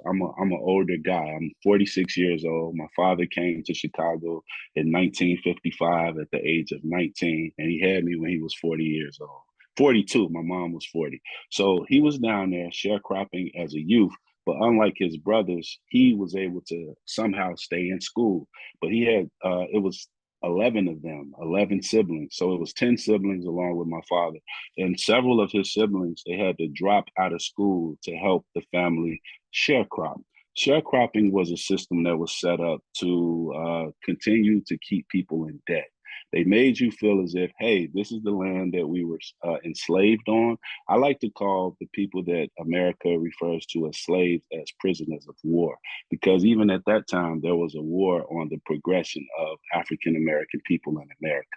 house. I'm an older guy. I'm 46 years old. My father came to Chicago in 1955 at the age of 19, and he had me when he was 40 years old. 42. My mom was 40. So he was down there sharecropping as a youth. But unlike his brothers, he was able to somehow stay in school. But he had it was 11 of them, 11 siblings. So it was 10 siblings along with my father. And several of his siblings, they had to drop out of school to help the family sharecrop. Sharecropping was a system that was set up to continue to keep people in debt. They made you feel as if, hey, this is the land that we were enslaved on. I like to call the people that America refers to as slaves as prisoners of war, because even at that time, there was a war on the progression of African American people in America.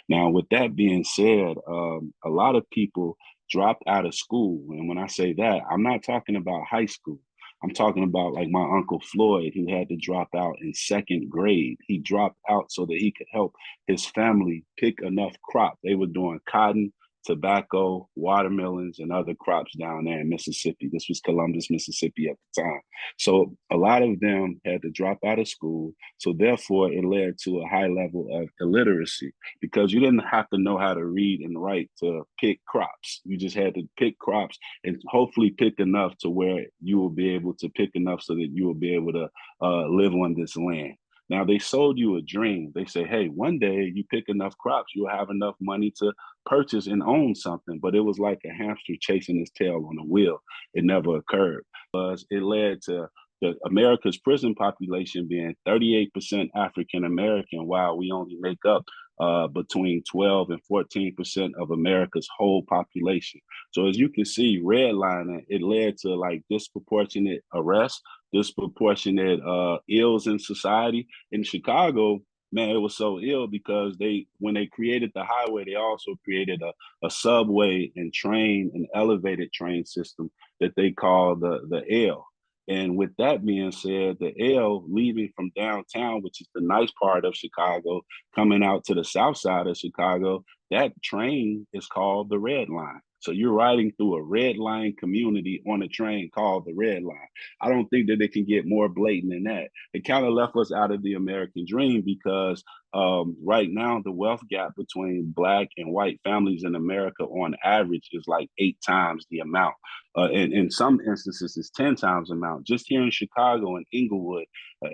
Now, with that being said, a lot of people dropped out of school. And when I say that, I'm not talking about high school. I'm talking about like my uncle Floyd, who had to drop out in second grade. He dropped out so that he could help his family pick enough crop. They were doing cotton, tobacco, watermelons, and other crops down there in Mississippi. This was Columbus, Mississippi at the time. So a lot of them had to drop out of school. So therefore, it led to a high level of illiteracy because you didn't have to know how to read and write to pick crops. You just had to pick crops and hopefully pick enough to where you will be able to pick enough so that you will be able to live on this land. Now they sold you a dream. They say, hey, one day you pick enough crops, you'll have enough money to purchase and own something. But it was like a hamster chasing his tail on a wheel. It never occurred. It led to America's prison population being 38% African American, while we only make up between 12 and 14% of America's whole population. So as you can see, redlining, it led to like disproportionate arrests, disproportionate ills in society. In Chicago, man, it was so ill because when they created the highway, they also created a subway and train, an elevated train system that they call the L. And with that being said, the L leaving from downtown, which is the nice part of Chicago, coming out to the south side of Chicago, that train is called the Red Line. So you're riding through a red line community on a train called the Red Line. I don't think that it can get more blatant than that. It kind of left us out of the American dream because right now the wealth gap between Black and white families in America on average is like 8 times the amount. In some instances, it's 10 times the amount. Just here in Chicago and Inglewood,